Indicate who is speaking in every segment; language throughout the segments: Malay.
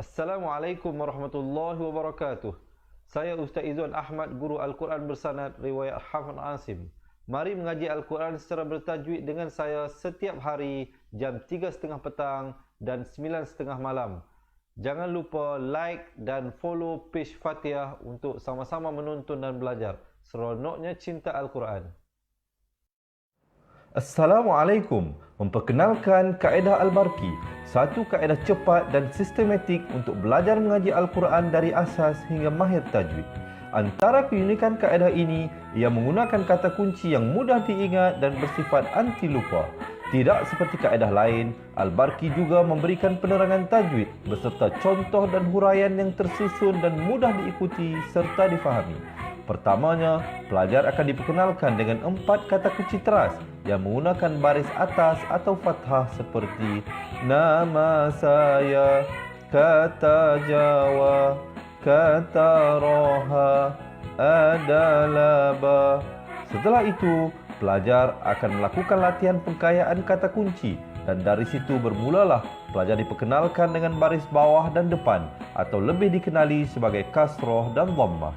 Speaker 1: Assalamualaikum warahmatullahi wabarakatuh. Saya Ustaz Izzuan Ahmad, Guru Al-Quran Bersanad Riwayat Hafidh Asim. Mari mengaji Al-Quran secara bertajwid dengan saya setiap hari jam 3.30 petang dan 9.30 malam. Jangan lupa like dan follow page Fatihah untuk sama-sama menonton dan belajar. Seronoknya cinta Al-Quran. Assalamualaikum. Memperkenalkan kaedah Al-Barki, satu kaedah cepat dan sistematik untuk belajar mengaji Al-Quran dari asas hingga mahir tajwid. Antara keunikan kaedah ini, ia menggunakan kata kunci yang mudah diingat dan bersifat anti lupa. Tidak seperti kaedah lain, Al-Barki juga memberikan penerangan tajwid beserta contoh dan huraian yang tersusun dan mudah diikuti serta difahami. Pertamanya, pelajar akan diperkenalkan dengan 4 kata kunci teras yang menggunakan baris atas atau fathah seperti nama saya, kata Jawa, kata Roha, adalah ba. Setelah itu, pelajar akan melakukan latihan pengkayaan kata kunci dan dari situ bermulalah pelajar diperkenalkan dengan baris bawah dan depan atau lebih dikenali sebagai kasroh dan dhammah.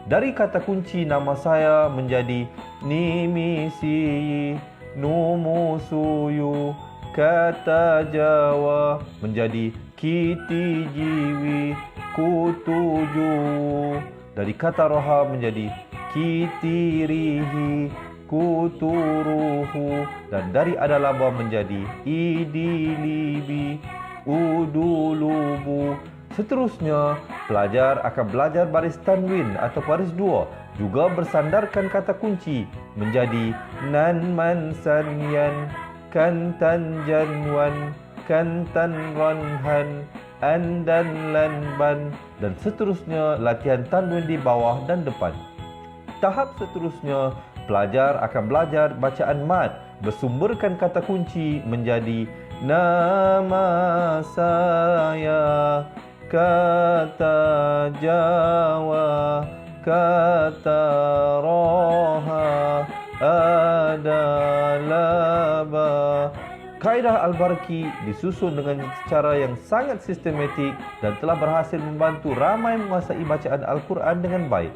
Speaker 1: Dari kata kunci nama saya menjadi nimisi, numusuyu, kata Jawa menjadi kiti jiwi, kutuju. Dari kata roha menjadi kitirihi, kuturuhu. Dan dari adalaba menjadi idilibi, udulubu. Seterusnya, pelajar akan belajar baris tanwin atau baris dua, juga bersandarkan kata kunci menjadi nan man sanyan, kantan janwan, kantan ranhan, andan lanban, dan seterusnya latihan tanwin di bawah dan depan. Tahap seterusnya, pelajar akan belajar bacaan mad bersumberkan kata kunci menjadi nama saya, kata Jawa, kata Roha, adalah ba. Kaedah Al-Barki disusun dengan cara yang sangat sistematik dan telah berhasil membantu ramai menguasai bacaan Al-Quran dengan baik.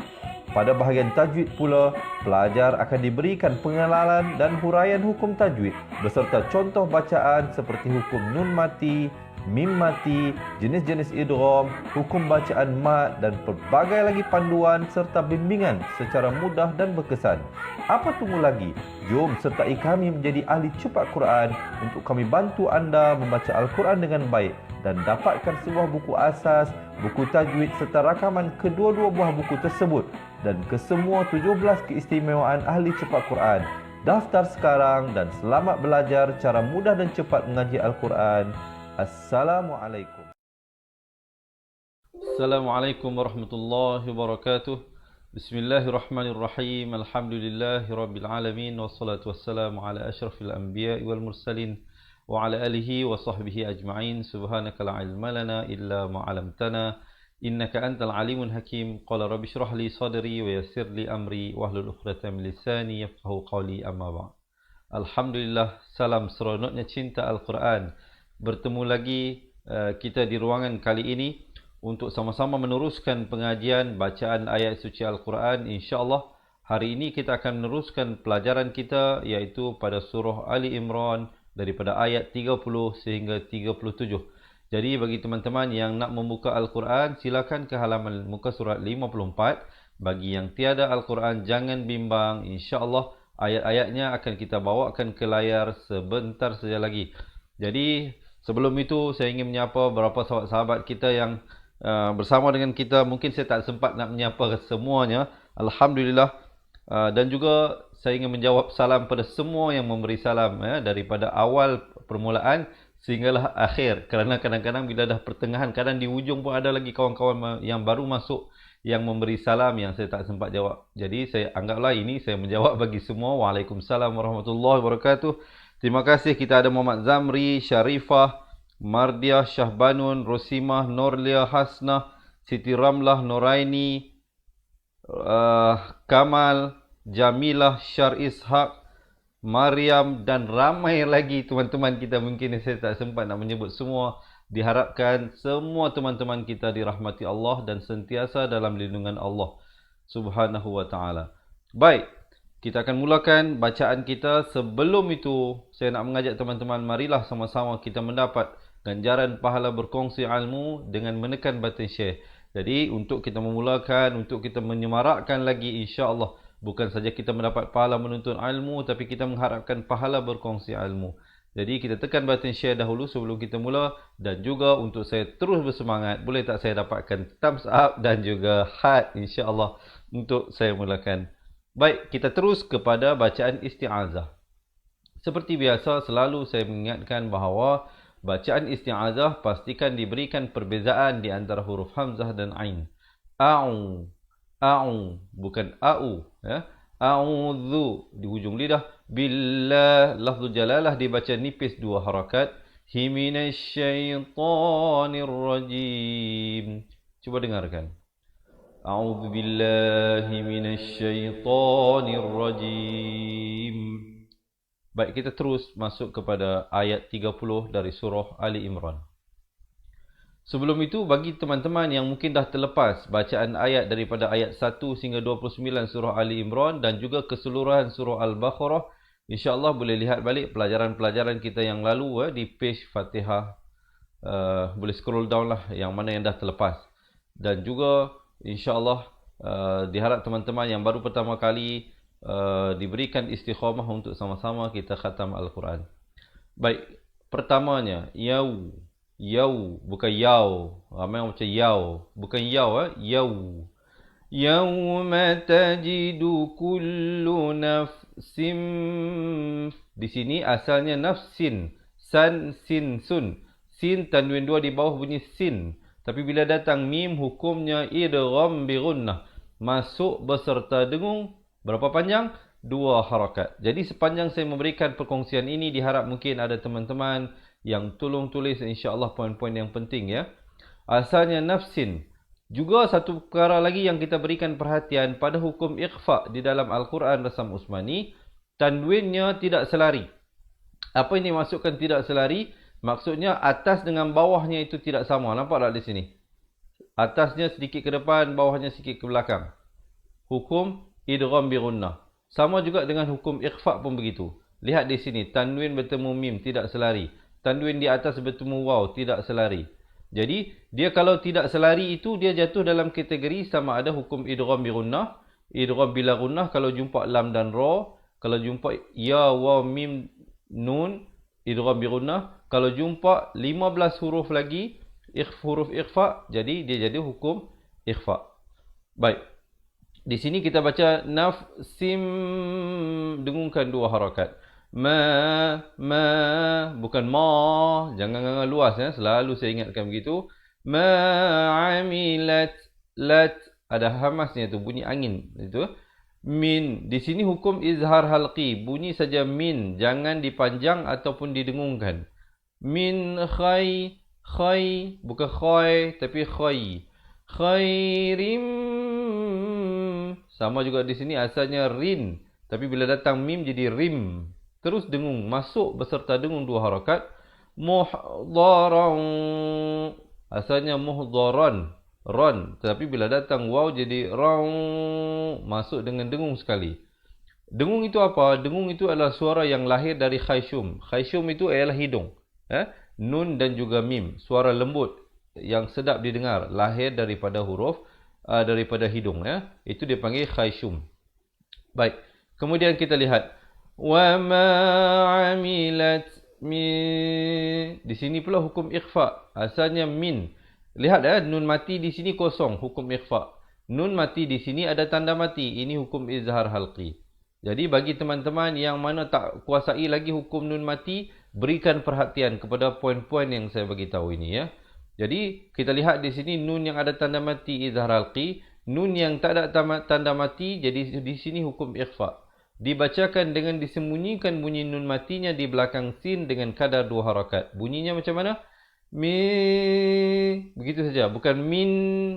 Speaker 1: Pada bahagian tajwid pula, pelajar akan diberikan pengenalan dan huraian hukum tajwid beserta contoh bacaan seperti hukum nun mati, mim mati, jenis-jenis idgham, hukum bacaan mad dan pelbagai lagi panduan serta bimbingan secara mudah dan berkesan. Apa tunggu lagi? Jom sertai kami menjadi ahli cepat Quran untuk kami bantu anda membaca Al-Quran dengan baik dan dapatkan sebuah buku asas, buku tajwid serta rakaman kedua-dua buah buku tersebut dan kesemua 17 keistimewaan ahli cepat Quran. Daftar sekarang dan selamat belajar cara mudah dan cepat mengaji Al-Quran. Assalamualaikum. Assalamualaikum warahmatullahi wabarakatuh. Bismillahirrahmanirrahim. Alhamdulillahirabbil alamin wassalatu wassalamu ala asyrafil anbiya'i wal mursalin wa ala alihi wa sahbihi ajma'in. Subhanaka la ilma lana illa ma 'allamtana innaka antal alimul hakim. Qala rabbi shrah li sadri wa yassir li amri wahlul 'uqdatam min lisani yafqahu qawli, amma ba'd. Alhamdulillah, salam seronoknya cinta Al-Quran. Bertemu lagi kita di ruangan kali ini untuk sama-sama meneruskan pengajian bacaan ayat suci Al-Quran. InsyaAllah hari ini kita akan meneruskan pelajaran kita iaitu pada surah Ali Imran daripada ayat 30 sehingga 37. Jadi bagi teman-teman yang nak membuka Al-Quran, silakan ke halaman muka surat 54. Bagi yang tiada Al-Quran, jangan bimbang. InsyaAllah ayat-ayatnya akan kita bawakan ke layar sebentar saja lagi. Jadi sebelum itu saya ingin menyapa beberapa sahabat-sahabat kita yang bersama dengan kita. Mungkin saya tak sempat nak menyapa semuanya. Alhamdulillah. Dan juga saya ingin menjawab salam pada semua yang memberi salam daripada awal permulaan sehinggalah akhir. Kerana kadang-kadang bila dah pertengahan, kadang di hujung pun ada lagi kawan-kawan yang baru masuk yang memberi salam yang saya tak sempat jawab. Jadi saya anggaplah ini saya menjawab bagi semua. Waalaikumsalam warahmatullahi wabarakatuh. Terima kasih. Kita ada Muhammad Zamri, Syarifah, Mardiah, Syahbanun, Rosimah, Norlia, Hasnah, Siti Ramlah, Noraini, Kamal, Jamilah, Syar Ishaq, Maryam dan ramai lagi teman-teman kita. Mungkin saya tak sempat nak menyebut semua. Diharapkan semua teman-teman kita dirahmati Allah dan sentiasa dalam lindungan Allah Subhanahu wa taala. Baik, kita akan mulakan bacaan kita. Sebelum itu, saya nak mengajak teman-teman, marilah sama-sama kita mendapat ganjaran pahala berkongsi ilmu dengan menekan button share. Jadi, untuk kita memulakan, untuk kita menyemarakkan lagi insya-Allah, bukan saja kita mendapat pahala menuntut ilmu, tapi kita mengharapkan pahala berkongsi ilmu. Jadi kita tekan button share dahulu sebelum kita mula. Dan juga untuk saya terus bersemangat, boleh tak saya dapatkan thumbs up dan juga heart insya-Allah untuk saya mulakan. Baik, kita terus kepada bacaan isti'azah. Seperti biasa, selalu saya mengingatkan bahawa bacaan isti'azah pastikan diberikan perbezaan di antara huruf hamzah dan ain. A'u, a'u, bukan a'u, ya. A'udzu di hujung lidah. Billah, lafzul jalalah dibaca nipis 2 harakat. Minasyaitonir rajim. Cuba dengarkan. A'udzu billahi minasyaitonir rajim. Baik, kita terus masuk kepada ayat 30 dari surah Ali Imran. Sebelum itu, bagi teman-teman yang mungkin dah terlepas bacaan ayat daripada ayat 1 hingga 29 surah Ali Imran dan juga keseluruhan surah Al-Baqarah, insya-Allah boleh lihat balik pelajaran-pelajaran kita yang lalu di page Fatihah. Boleh scroll down lah yang mana yang dah terlepas. Dan juga insya-Allah diharap teman-teman yang baru pertama kali diberikan istiqamah untuk sama-sama kita khatam Al-Quran. Baik, pertamanya yau. Yau, bukan yau. Ramai orang macam yau. Bukan yau, yau. Yawma tajidu kullu nafsim. Di sini asalnya nafsin. San, sin, sun. Sin tanwin 2 di bawah bunyi sin. Tapi bila datang mim, hukumnya idgham bi gunnah. Masuk beserta dengung. Berapa panjang? 2 harakat. Jadi sepanjang saya memberikan perkongsian ini, diharap mungkin ada teman-teman yang tolong tulis insya-Allah poin-poin yang penting ya. Asalnya nafsin. Juga satu perkara lagi yang kita berikan perhatian pada hukum ikhfa di dalam Al-Quran Rasam Usmani, tanwinnya tidak selari. Apa ini maksudkan tidak selari? Maksudnya atas dengan bawahnya itu tidak sama. Nampak tak di sini? Atasnya sedikit ke depan, bawahnya sedikit ke belakang. Hukum idgham bi gunnah. Sama juga dengan hukum ikhfa pun begitu. Lihat di sini, tanwin bertemu mim tidak selari. Tanwin di atas bertemu waw tidak selari. Jadi dia kalau tidak selari itu dia jatuh dalam kategori sama ada hukum idgham bi gunnah, idgham bila gunnah kalau jumpa lam dan ra, kalau jumpa ya waw mim nun idgham bi gunnah, kalau jumpa 15 huruf lagi huruf ikhfa, jadi dia jadi hukum ikhfa. Baik. Di sini kita baca nafsim, dengungkan 2 harakat. Ma, bukan ma, jangan luas ya, selalu saya ingatkan begitu. Ma'amilat, lat, ada hamasnya tu, bunyi angin itu. Min, di sini hukum izhar halqi, bunyi saja min, jangan dipanjang ataupun didengungkan. Min khay, bukan khoy tapi khoy. Khairim, sama juga di sini asalnya rin, tapi bila datang mim jadi rim. Terus dengung, masuk beserta dengung 2 harakat. Muhdharan, asalnya muhdharan, ran, tapi bila datang waw jadi raw, masuk dengan dengung sekali. Dengung itu apa? Dengung itu adalah suara yang lahir dari khayshum. Khayshum itu adalah hidung. Nun dan juga mim, suara lembut yang sedap didengar, lahir daripada huruf daripada hidung ya. Itu dipanggil khayshum. Baik. Kemudian kita lihat wa ma amilat min. Di sini pula hukum ikhfa, asalnya min. Lihat nun mati di sini kosong, hukum ikhfa. Nun mati di sini ada tanda mati, ini hukum izhar halqi. Jadi bagi teman-teman yang mana tak kuasai lagi hukum nun mati, berikan perhatian kepada poin-poin yang saya bagi tahu ini ya. Jadi kita lihat di sini nun yang ada tanda mati izhar halqi, nun yang tak ada tanda mati, jadi di sini hukum ikhfa. Dibacakan dengan disembunyikan bunyi nun matinya di belakang sin dengan kadar 2 harakat. Bunyinya macam mana? Mi, begitu saja, bukan min.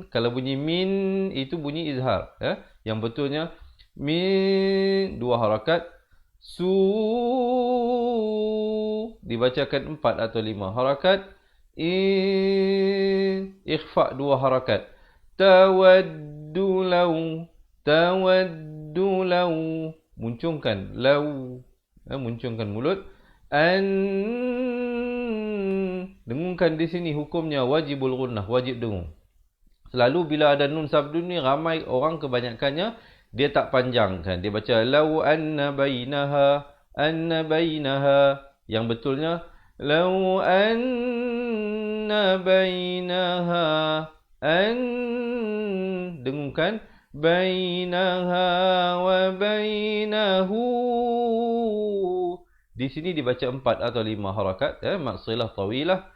Speaker 1: Kalau bunyi min itu bunyi izhar ya. Yang betulnya min 2 harakat. Su, dibacakan 4 atau 5 harakat. Ikhfa dua harakat. Tawaddu law. Tawaddu law. Muncungkan law. Muncungkan mulut. Dengungkan di sini hukumnya wajibul gunnah, wajib dengung. Selalu bila ada nun sabdu ni, ramai orang kebanyakannya dia tak panjangkan. Dia baca law anna bainaha. Yang betulnya law anna bainaha. Dengungkan bainaha wa bainahu. Di sini dibaca 4 atau 5 harakat, maksilah tawilah.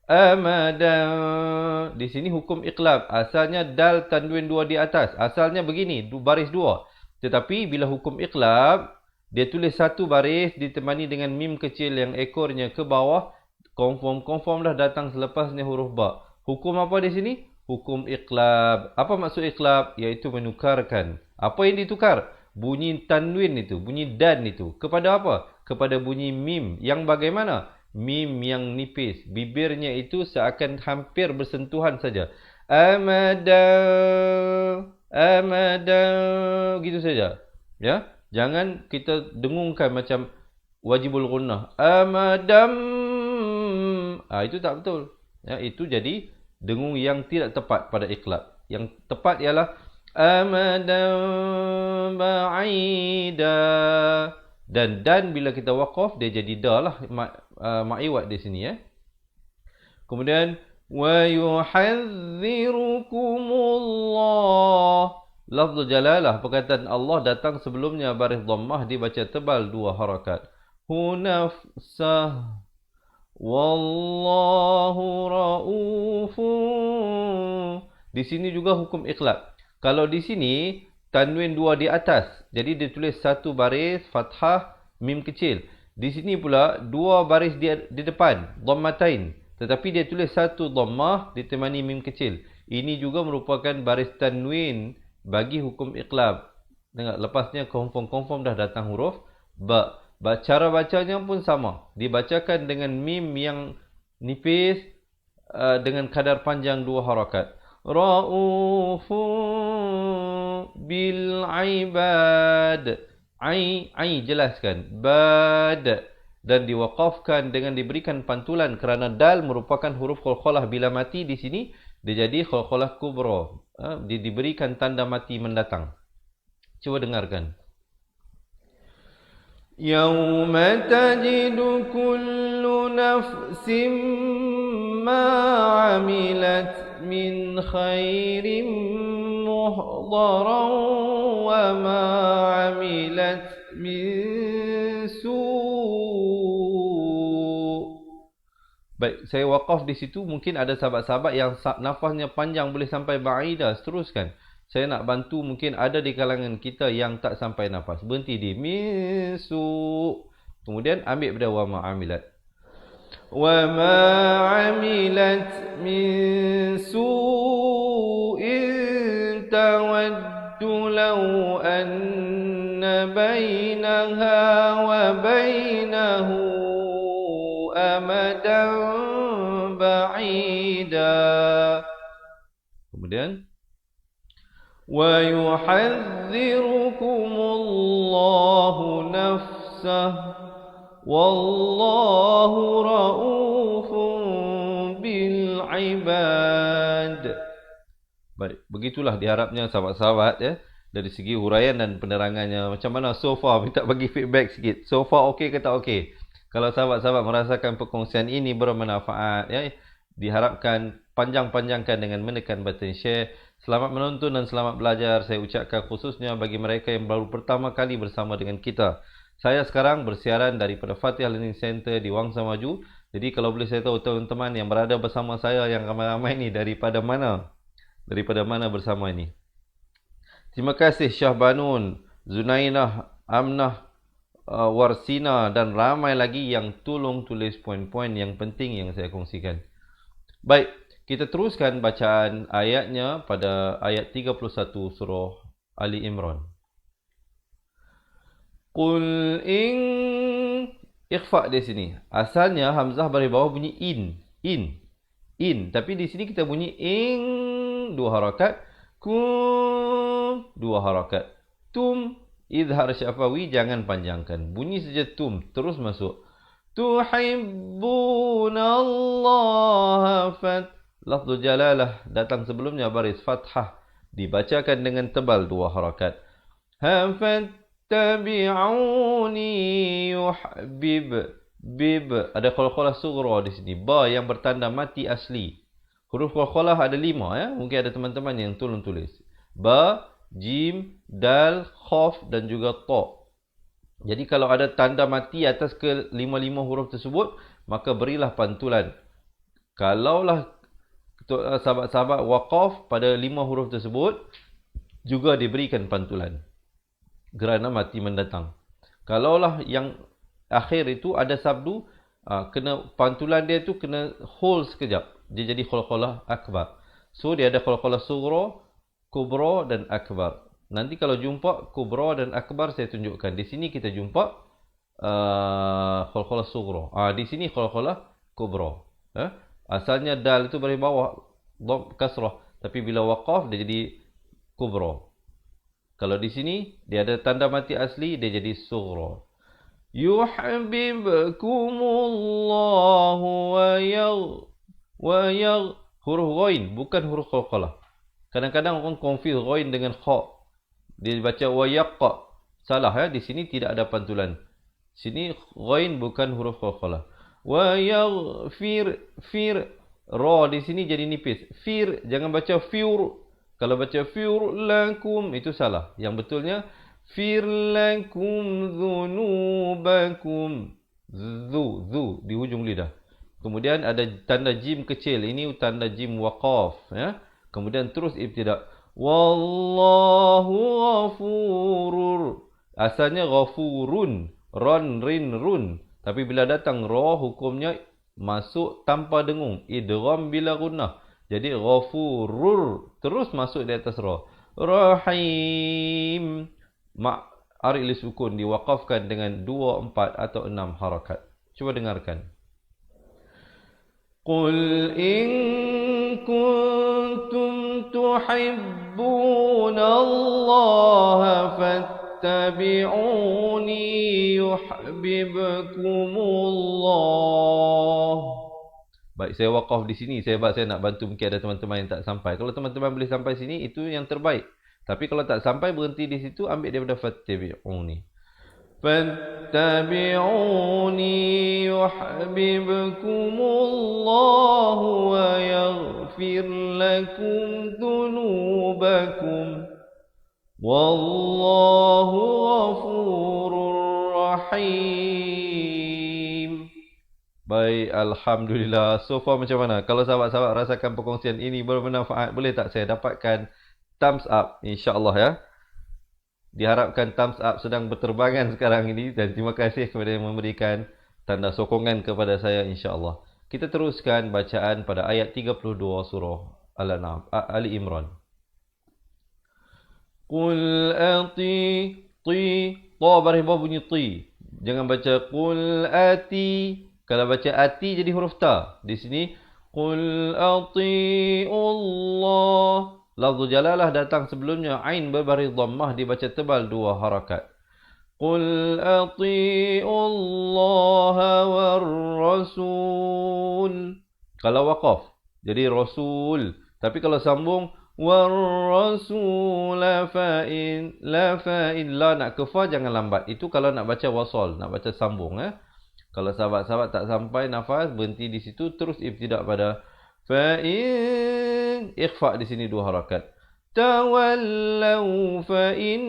Speaker 1: Amadan. Di sini hukum iqlab. Asalnya dal tanwin 2 di atas. Asalnya begini, baris 2. Tetapi bila hukum iqlab, dia tulis satu baris ditemani dengan mim kecil yang ekornya ke bawah. Confirm dah datang selepasnya huruf ba. Hukum apa di sini? Hukum iqlab. Apa maksud iqlab? Iaitu menukarkan. Apa yang ditukar? Bunyi tanwin itu, bunyi dan itu. Kepada apa? Kepada bunyi mim. Yang bagaimana? Mim yang nipis. Bibirnya itu seakan hampir bersentuhan saja. Amada. Gitu saja. Ya. Jangan kita dengungkan macam wajibul gunnah. Amadam. Itu tak betul. Ya, itu jadi dengung yang tidak tepat pada iqlab. Yang tepat ialah amadan ba'ida. Dan bila kita waqaf, dia jadi da lah, ma'iwat di sini, ya. Kemudian wa yuhadzirukumullah. Lafzul jalalah, perkataan Allah datang sebelumnya baris dhammah, dibaca tebal 2 harakat. Hunafsah. Wallahu ra'ufun. Di sini juga hukum iqlab. Kalau di sini tanwin 2 di atas, jadi dia tulis satu baris fathah mim kecil. Di sini pula 2 baris di depan, dhammatain, tetapi dia tulis satu dhammah ditemani mim kecil. Ini juga merupakan baris tanwin bagi hukum iqlab. Tengok, lepasnya confirm dah datang huruf ba. Cara bacanya pun sama. Dibacakan dengan mim yang nipis dengan kadar panjang 2 harakat. Ra'ufu bil ibad. Ai jelaskan. Bad. Dan diwaqafkan dengan diberikan pantulan kerana dal merupakan huruf qalqalah. Bila mati di sini, dia jadi qalqalah kubra. Diberikan tanda mati mendatang. Cuba dengarkan. Yawma tajidu kullu nafsim ma 'amilat min khairin muhdaran wa ma 'amilat min su'. Baik, saya waqaf di situ. Mungkin ada sahabat-sahabat yang nafasnya panjang boleh sampai ba'idah. Teruskan. Saya nak bantu, mungkin ada di kalangan kita yang tak sampai nafas. Berhenti di misu. Kemudian ambil pada wa ma'amilat. Wa ma'amilat min su'in tawaddu law anna bainaha wa bainahu amadan ba'ida. Kemudian وَيُحَذِّرُكُمُ اللَّهُ نَفْسَهُ وَاللَّهُ رَءُوفٌ بِالْعِبَادِ. Baik, begitulah diharapnya sahabat-sahabat, ya. Dari segi huraian dan penerangannya. Macam mana so far? Minta bagi feedback sikit. So far okey ke tak okey? Kalau sahabat-sahabat merasakan perkongsian ini bermanfaat, ya, diharapkan panjang-panjangkan dengan menekan button share. Selamat menonton dan selamat belajar. Saya ucapkan khususnya bagi mereka yang baru pertama kali bersama dengan kita. Saya sekarang bersiaran daripada Fatihah Learning Center di Wangsa Maju. Jadi kalau boleh saya tahu teman-teman yang berada bersama saya yang ramai-ramai ni daripada mana? Daripada mana bersama ini? Terima kasih Syah Banun, Zunainah, Amnah, Warsina dan ramai lagi yang tolong tulis poin-poin yang penting yang saya kongsikan. Baik. Kita teruskan bacaan ayatnya pada ayat 31 surah Ali Imran. Qul in. Ikhfa di sini. Asalnya hamzah baris bawah bunyi in. In. In. Tapi di sini kita bunyi ing, 2 harakat. Kum, 2 harakat. Tum, izhar syafawi, jangan panjangkan. Bunyi saja tum, terus masuk. Tuhibbunallaha fat. Lafzul jalalah datang sebelumnya baris fathah. Dibacakan dengan tebal 2 harakat. Fattabi'uni yuhbib. Bib. Ada qalqalah sughra di sini. Ba yang bertanda mati asli. Huruf qalqalah ada 5 ya. Mungkin ada teman-teman yang tolong tulis. Ba, jim, dal, khaf dan juga ta. Jadi kalau ada tanda mati atas ke-5 huruf tersebut, maka berilah pantulan. Kalaulah sahabat-sahabat waqaf pada 5 huruf tersebut, juga diberikan pantulan. Kerana mati mendatang. Kalaulah yang akhir itu ada sabdu, kena pantulan dia tu kena hold sekejap. Dia jadi qalqalah akbar. So dia ada qalqalah sughra, kubra dan akbar. Nanti kalau jumpa kubra dan akbar saya tunjukkan. Di sini kita jumpa qalqalah sughra. Di sini qalqalah kubra. Asalnya dal itu baris bawah dhamma kasrah, tapi bila waqaf dia jadi kubra. Kalau di sini dia ada tanda mati asli, dia jadi sughra. Yuhibbukumullahu wa huruf ghain bukan huruf qalqalah. Kadang-kadang orang confuse ghain dengan kha. Dia baca wa yaqqa. Salah ya, di sini tidak ada pantulan. Sini ghain bukan huruf qalqalah. Wa yaghfir fir ra di sini jadi nipis. Fir jangan baca fiur. Kalau baca fiur lakum itu salah. Yang betulnya fir lakum dzunubakum. Zu di hujung lidah. Kemudian ada tanda jim kecil. Ini tanda jim waqaf ya. Kemudian terus ibtida. Wallahu ghafurur. Asalnya ghafurun, ron rin run. Tapi bila datang ra hukumnya masuk tanpa dengung, idgham bila gunnah. Jadi ghafurur terus masuk di atas ra. Rahim. Ari sukun diwaqafkan dengan 2, 4 atau 6 harakat. Cuba dengarkan. Qul in kuntum tuhibbunallaha fattabi'uni yuhibbukumullah. Baik, saya waqaf di sini sebab saya nak bantu, mungkin ada teman-teman yang tak sampai. Kalau teman-teman boleh sampai sini, itu yang terbaik. Tapi kalau tak sampai, berhenti di situ, ambil daripada fattabi'uni. Fattabi'uni yuhibbukumullah wa yaghfir lakum dhunubakum. Wallahu ghafurur rahim. Baik, alhamdulillah. So far macam mana? Kalau sahabat-sahabat rasakan perkongsian ini bermanfaat, boleh tak saya dapatkan thumbs up, insya-Allah ya. Diharapkan thumbs up sedang berterbangan sekarang ini, dan terima kasih kepada yang memberikan tanda sokongan kepada saya, insya-Allah. Kita teruskan bacaan pada ayat 32 surah Al-An'am, Ali Imran. Qul ati ti, ta baris bawah bunyi ti. Jangan baca qul ati. Kalau baca ati jadi huruf ta. Di sini qul ati Allah. Lafzul jalalah datang sebelumnya, ain berbaris dhammah dibaca tebal 2 harakat. Qul ati'u Allah war rasul. Kalau waqaf jadi rasul, tapi kalau sambung war rasul fa'in la nak kefa jangan lambat. Itu kalau nak baca wasal, nak baca sambung Kalau sahabat-sahabat tak sampai nafas, berhenti di situ, terus ibtidak pada fa'in, ikhfa di sini 2 harakat. Tawallau fa'in,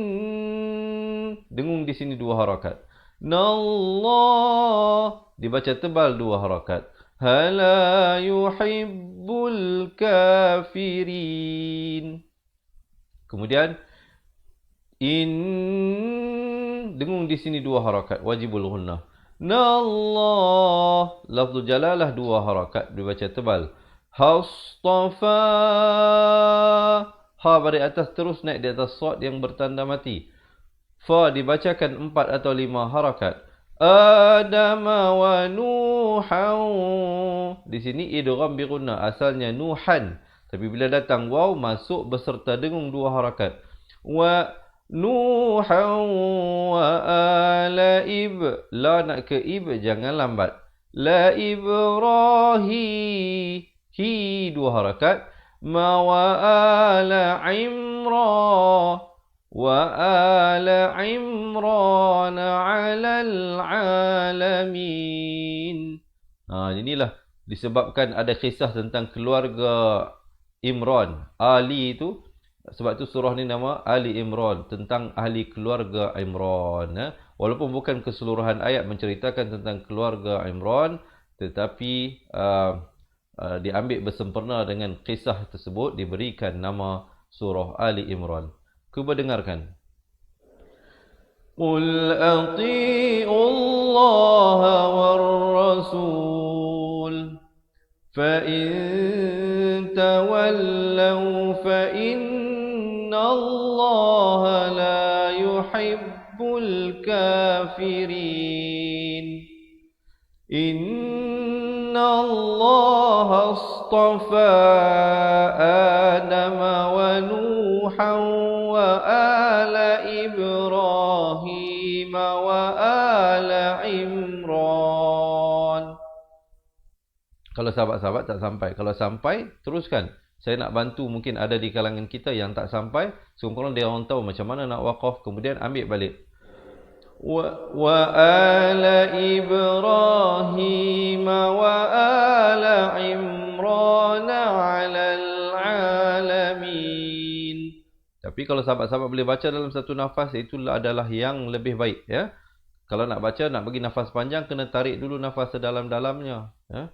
Speaker 1: dengung di sini 2 harakat. Nallah, dibaca tebal 2 harakat. Hala yuhibbul kafirin. Kemudian in, dengung di sini 2 harakat, wajibul ghunnah. Nallah, lafzul jalalah 2 harakat dibaca tebal. Hastafa, ha baris atas terus naik di atas sad yang bertanda mati. Fa dibacakan 4 atau 5 harakat. Adam wa Nuhan. Di sini idgham bi gunnah, asalnya Nuhan. Tapi bila datang waw masuk beserta dengung 2 harakat. Wa Nuhan wa ala la nak ke jangan lambat. La Ibrahim, hi 2 harakat. Ma wa ala Imran. وآل عمران على العالمين. Inilah disebabkan ada kisah tentang keluarga Imran. Ali itu, sebab itu surah ni nama Ali Imran, tentang ahli keluarga Imran. Walaupun bukan keseluruhan ayat menceritakan tentang keluarga Imran, tetapi diambil bersempurna dengan kisah tersebut, diberikan nama surah Ali Imran. Cuba dengarkan. Qul ati'u Allah war Rasul fa in tawallaw fa inna Allah la yuhibbul kafirin. Inna Allah astafa Adam wa Nuhan وآل إبراهيم وآل عمران. Kalau sahabat-sahabat tak sampai, kalau sampai teruskan. Saya nak bantu, mungkin ada di kalangan kita yang tak sampai, sungguh dia orang tahu macam mana nak waqaf, kemudian ambil balik. وآل إبراهيم وآل عمران على العالمين. Tapi kalau sahabat-sahabat boleh baca dalam satu nafas, itulah adalah yang lebih baik, ya. Kalau nak baca, nak bagi nafas panjang, kena tarik dulu nafas sedalam-dalamnya, ya.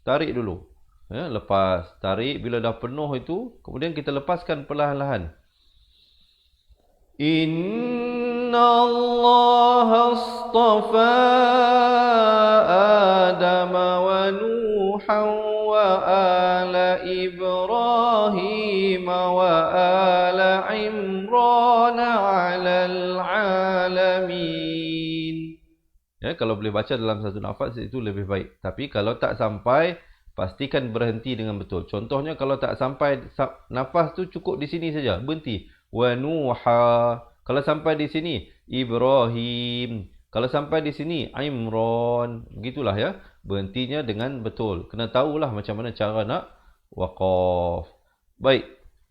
Speaker 1: Tarik dulu, ya. Lepas tarik, bila dah penuh itu, kemudian kita lepaskan perlahan-lahan. Inna Allah astafa Adam wa Nuhan wa ala Ibrahim wa ala Imran ala alamin. Ya, kalau boleh baca dalam satu nafas itu lebih baik. Tapi kalau tak sampai, pastikan berhenti dengan betul. Contohnya kalau tak sampai nafas tu cukup di sini saja, berhenti. Wa Nuha. Kalau sampai di sini Ibrahim. Kalau sampai di sini Imran. Begitulah, ya. Berhentinya dengan betul. Kena tahulah macam mana cara nak waqaf. Baik.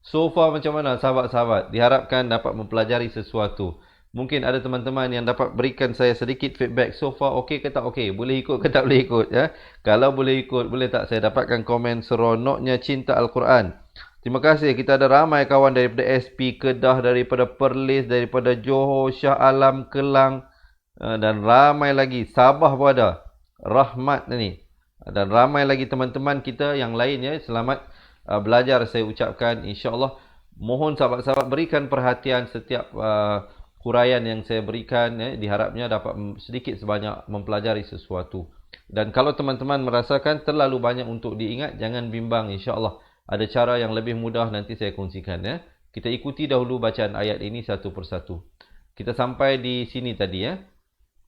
Speaker 1: So far macam mana sahabat-sahabat? Diharapkan dapat mempelajari sesuatu. Mungkin ada teman-teman yang dapat berikan saya sedikit feedback. So far okey ke tak okey? Boleh ikut ke tak boleh ikut, ya? Kalau boleh ikut, boleh tak saya dapatkan komen seronoknya cinta Al-Quran? Terima kasih. Kita ada ramai kawan daripada SP Kedah, daripada Perlis, daripada Johor, Shah Alam, Kelang, dan ramai lagi. Sabah pun ada. Rahmat ni. Dan ramai lagi teman-teman kita yang lain, ya. Selamat belajar saya ucapkan. InsyaAllah mohon sahabat-sahabat berikan perhatian setiap huraian yang saya berikan, ya. Diharapnya dapat sedikit sebanyak mempelajari sesuatu. Dan kalau teman-teman merasakan terlalu banyak untuk diingat, jangan bimbang, insyaAllah. Ada cara yang lebih mudah, nanti saya kongsikan, ya. Kita ikuti dahulu bacaan ayat ini satu persatu. Kita sampai di sini tadi, ya.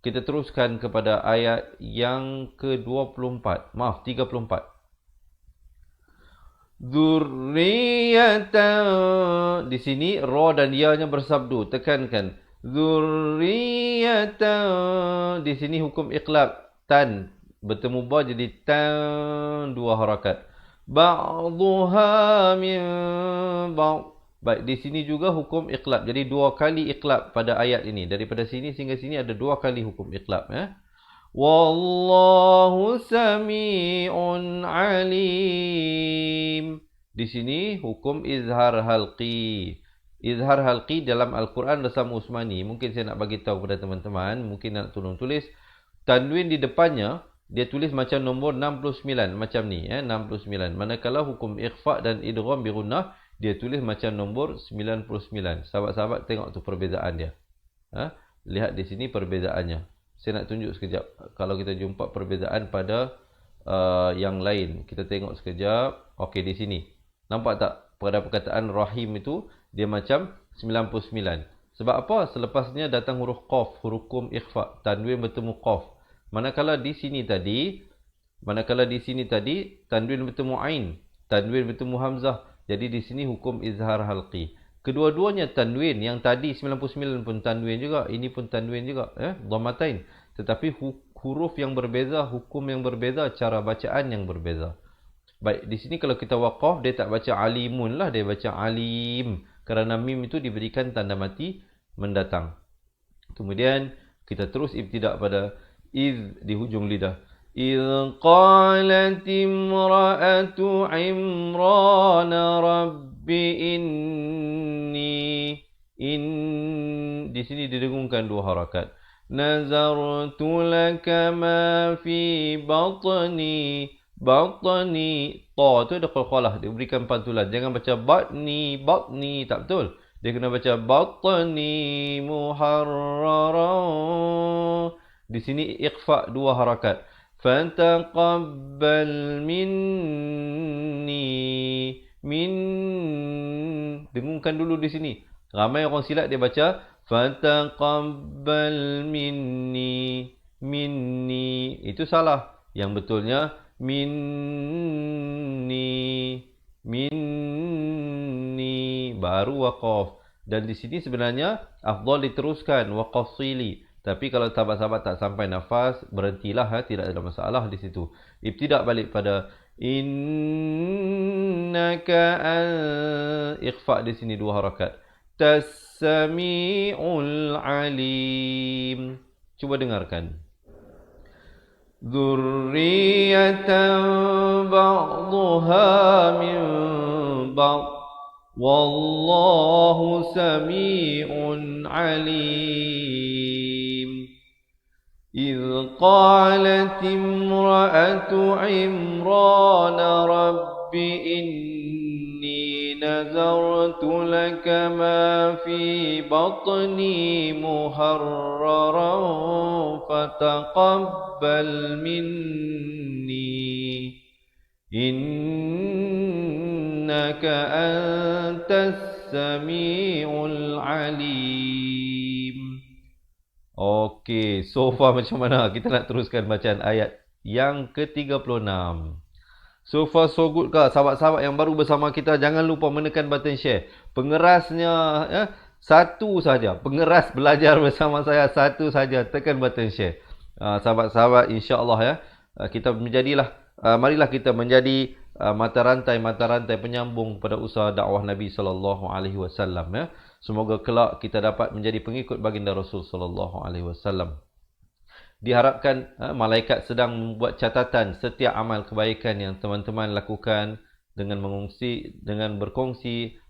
Speaker 1: Kita teruskan kepada ayat yang ke-24. Maaf, 34. Dzurriyatan. Di sini ra dan ya-nya bersabdu, tekankan. Dzurriyatan. Di sini hukum iqlab, tan bertemu ba jadi tan, 2 harakat. Ba'dhuha min ba'd. Baik, di sini juga hukum iqlab. Jadi 2 kali iqlab pada ayat ini. Daripada sini sehingga sini ada 2 kali hukum iqlab, ya. Wallahu sami'un alim. Di sini hukum izhar halqi. Izhar halqi dalam Al-Quran Rasam Usmani. Mungkin saya nak bagi tahu kepada teman-teman, mungkin nak tolong tulis. Tanwin di depannya dia tulis macam nombor 69, macam ni, ya, 69. Manakala hukum ikhfa dan idgham bi gunnah dia tulis macam nombor 99. Sahabat-sahabat tengok tu perbezaan dia. Ha? Lihat di sini perbezaannya. Saya nak tunjuk sekejap. Kalau kita jumpa perbezaan pada yang lain, kita tengok sekejap. Okey, di sini. Nampak tak? Pada perkataan rahim itu dia macam 99. Sebab apa? Selepasnya datang huruf qaf, hukum ikhfa, tanwin bertemu qaf. Manakala di sini tadi tanwin bertemu ain, tanwin bertemu hamzah. Jadi di sini hukum izhar halqi. Kedua-duanya tanwin, yang tadi 99 pun tanwin juga, ini pun tanwin juga, dhammatain. Tetapi huruf yang berbeza, hukum yang berbeza, cara bacaan yang berbeza. Baik, di sini kalau kita waqaf, dia tak baca alimun lah, dia baca alim. Kerana mim itu diberikan tanda mati mendatang. Kemudian kita terus ibtidak pada iz di hujung lidah. إذ قالت امرأة عمران رب إني di sini didengungkan dua harakat. Nazartu laka ma fi batni. Ta tu ada qalqalah, dia berikan pantulan. Jangan baca batni, tak betul. Dia kena baca batni muharrara. Di sini ikhfa dua harakat. Fataqabbal minni. Dengungkan dulu di sini. Ramai orang silap dia baca fataqabbal minni. Itu salah. Yang betulnya minni baru waqaf. Dan di sini sebenarnya afdal diteruskan waqaf sili. Tapi kalau sahabat-sahabat tak sampai nafas, berhentilah, tidak ada masalah di situ. Ibtidak balik pada innaka ikhfa di sini dua harakat. Tas-sami'ul alim. Cuba dengarkan. Dzurriyyatan ba'dhuha min ba'd. Wallahu sami'un alim. إذ قالت امرأة عمران رب إني نذرت لك ما في بطني محررا فتقبل مني إنك أنت السميع العليم. Okey, so far macam mana? Kita nak teruskan bacaan ayat yang ke-36. So far so good ke? Sahabat-sahabat yang baru bersama kita, jangan lupa menekan button share. Pengerasnya satu saja. Pengeras belajar bersama saya satu saja. Tekan button share. Sahabat-sahabat, insya-Allah kita menjadilah marilah kita menjadi mata rantai penyambung pada usaha dakwah Nabi sallallahu alaihi wasallam ya. Semoga kelak kita dapat menjadi pengikut baginda Rasul sallallahu alaihi wasallam. Diharapkan malaikat sedang membuat catatan setiap amal kebaikan yang teman-teman lakukan dengan berkongsi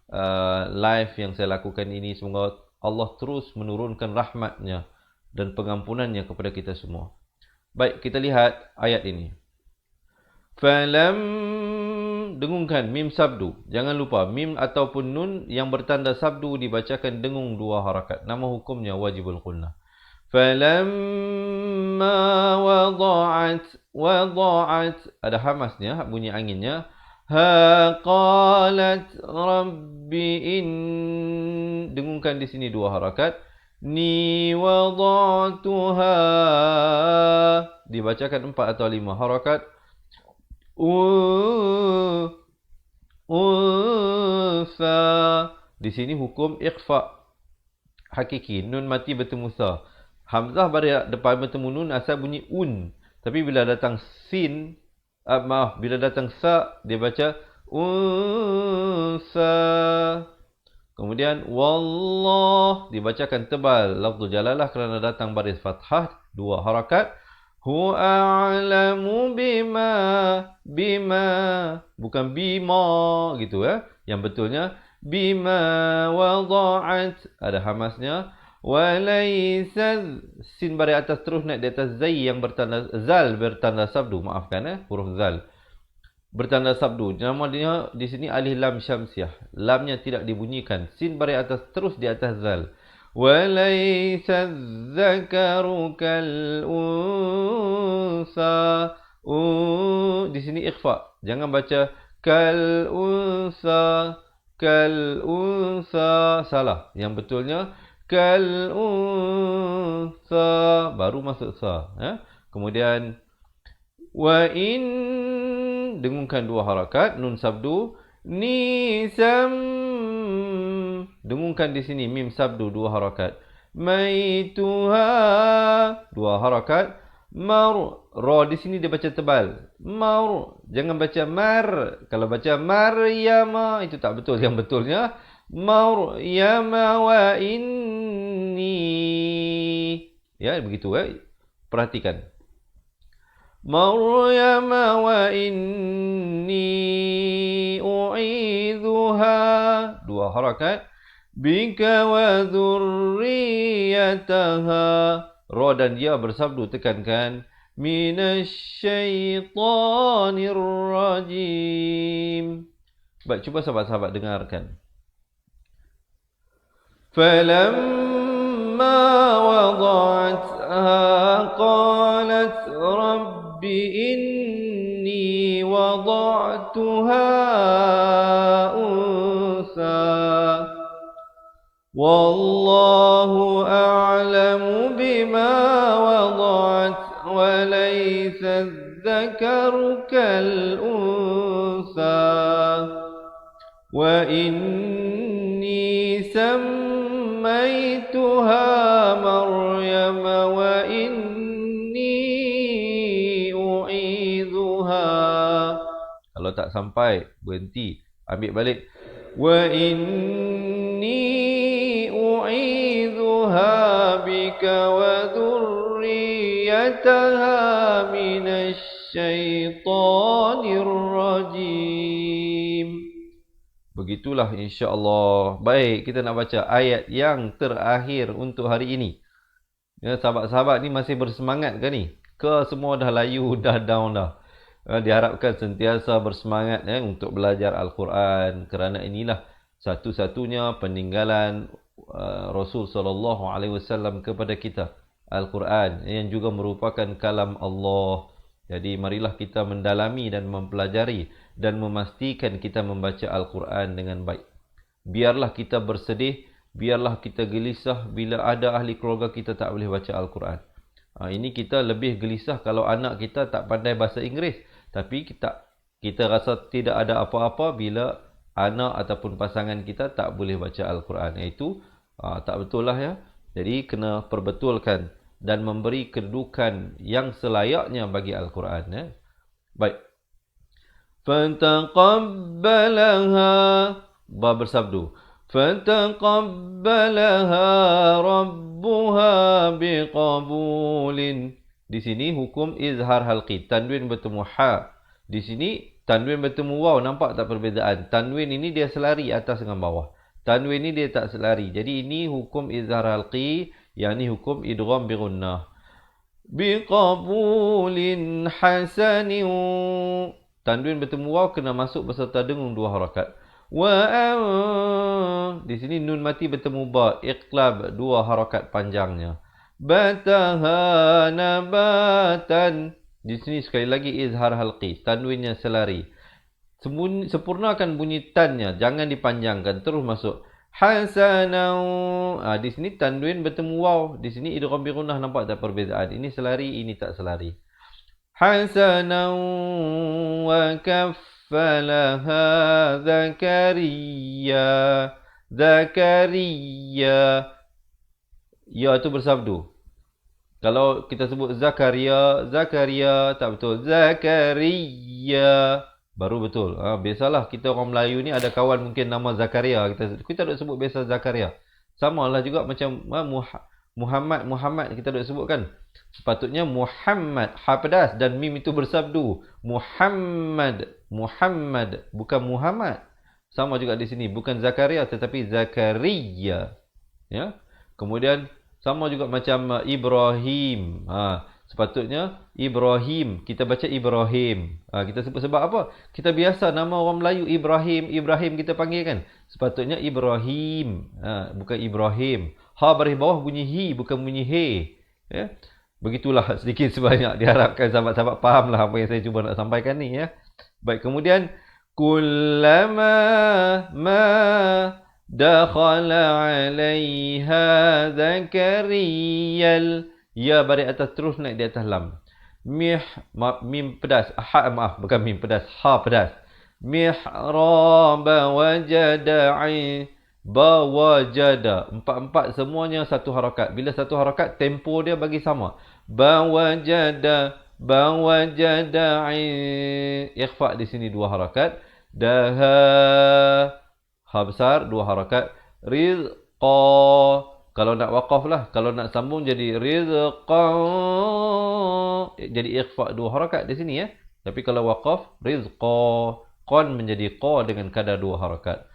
Speaker 1: live yang saya lakukan ini. Semoga Allah terus menurunkan rahmatnya dan pengampunannya kepada kita semua. Baik, kita lihat ayat ini. Dengungkan mim sabdu. Jangan lupa mim ataupun nun yang bertanda sabdu dibacakan dengung dua harakat. Nama hukumnya wajibul qunnah. Falamma wada'at ada hamasnya, bunyi anginnya. Ha qalat rabbi dengungkan di sini dua harakat. Ni wada'tuha dibacakan 4 atau 5 harakat. Unsa di sini hukum ikhfa hakiki, nun mati bertemu sa. Hamzah pada depan bertemu nun asal bunyi un. Tapi bila datang sin, bila datang sa dia baca unsa. Kemudian wallah dibacakan tebal lafzul jalalah kerana datang baris fathah 2 harakat. Hu a'lamu bima bukan bima gitu ya. Yang betulnya bima wada'at ada hamasnya. Walaysa sin bari atas terus naik di atas zai yang bertanda zal bertanda sabdu. Maafkan huruf zal bertanda sabdu. Namanya di sini alif lam syamsiah. Lamnya tidak dibunyikan. Sin bari atas terus di atas zal. وَلَيْسَ الذَّكَرُ كَالْأُنْثَى. Di sini ikhfa. Jangan baca كَالْأُنْثَى. Salah. Yang betulnya kal unsa, baru masuk sa. Kemudian wa in, dengungkan 2 harakat, nun sabdu, nisam, dengungkan di sini mim sabdu 2 harakat, maituha 2 harakat, mar, ra di sini dia baca tebal, mar, jangan baca mar. Kalau baca maryama itu tak betul. Yang betulnya maryama wa inni, ya begitu. Perhatikan, maryama wa inni u'idzuha 2 harakat, bika wa dzurriyyataha, ra dan ya bersabdu, tekankan, minasyaitonir rajim. Baik, cuba sahabat-sahabat dengarkan. Falamma wada'atha qalat rabbi inni wada'tuha unsa wallahu a'lamu bima wada'at wa laysa adh-dhakaru kal unsa wa inni sammaytuha maryama wa inni u'idzuha. Kalau tak sampai, berhenti, ambil balik. Wa inni u'idzuha bika wa dzurriyyataha minasyaitonir rajim. Begitulah insya-Allah. Baik, kita nak baca ayat yang terakhir untuk hari ini. Ya, sahabat-sahabat ni masih bersemangat ke ni? Ke semua dah layu, dah down dah? Diharapkan sentiasa bersemangat untuk belajar Al-Quran, kerana inilah satu-satunya peninggalan Rasul SAW kepada kita, Al-Quran, yang juga merupakan kalam Allah. Jadi marilah kita mendalami dan mempelajari dan memastikan kita membaca Al-Quran dengan baik. Biarlah kita bersedih, biarlah kita gelisah bila ada ahli keluarga kita tak boleh baca Al-Quran. Ini kita lebih gelisah kalau anak kita tak pandai bahasa Inggeris. Tapi kita rasa tidak ada apa-apa bila anak ataupun pasangan kita tak boleh baca Al-Quran. Itu tak betul lah ya. Jadi kena perbetulkan dan memberi kedudukan yang selayaknya bagi Al-Quran. Ya. Baik. Fataqabbalaha, ba bersabdu. Fataqabbalaha rabbuha biqabulin. Di sini hukum izhar halqi, tanwin bertemu ha. Di sini tanwin bertemu waw, nampak tak perbezaan? Tanwin ini dia selari atas dengan bawah. Tanwin ini dia tak selari. Jadi ini hukum izhar halqi, yang ni hukum idgham bi gunnah. Biqabulin hasanin. Tanwin bertemu waw kena masuk beserta dengung 2 harakat. Di sini nun mati bertemu ba, iqlab 2 harakat panjangnya. Bataha nabatan. Di sini sekali lagi izhar halqi, tanwinnya selari. Sempurnakan bunyi tannya, jangan dipanjangkan, terus masuk. Hasanau. Di sini tanwin bertemu waw, di sini idgham bi gunnah, nampak tak perbezaan? Ini selari, ini tak selari. Hasanau wa kaffalaha Zakariya. Zakariya. Ya itu bersabdu. Kalau kita sebut Zakaria, Zakaria tak betul. Zakaria baru betul. Biasalah kita orang Melayu ni ada kawan mungkin nama Zakaria. Kita duk sebut biasa Zakaria. Sama lah juga macam Muhammad kita duk sebut kan. Sepatutnya Muhammad, ha pedas dan mim itu bersabdu. Muhammad, Muhammad, bukan Muhammad. Sama juga di sini, bukan Zakaria tetapi Zakaria. Ya. Kemudian sama juga macam Ibrahim. Sepatutnya Ibrahim, kita baca Ibrahim. Kita sebut sebab apa? Kita biasa nama orang Melayu Ibrahim, Ibrahim kita panggil kan. Sepatutnya Ibrahim, bukan Ibrahim. Ha baris bawah bunyi hi, bukan bunyi he. Ya. Begitulah sedikit sebanyak, diharapkan sahabat-sahabat fahamlah apa yang saya cuba nak sampaikan ni ya. Baik, kemudian kullama dakhala 'alaiha Zakariyal. Ya baris atas terus naik di atas lam. Mim pedas. Maaf, bukan mim pedas. Ha pedas. Mihraba wajada bawajada. Empat-empat semuanya satu harakat. Bila satu harakat, tempo dia bagi sama. Bawajada ikhfa di sini dua harakat. Daha ha besar dua harakat. Rizqa. Kalau nak waqaf lah. Kalau nak sambung jadi rizqa. Jadi ikhfa dua harakat di sini ya. Tapi kalau waqaf rizqa. Qan menjadi qa dengan kadar dua harakat.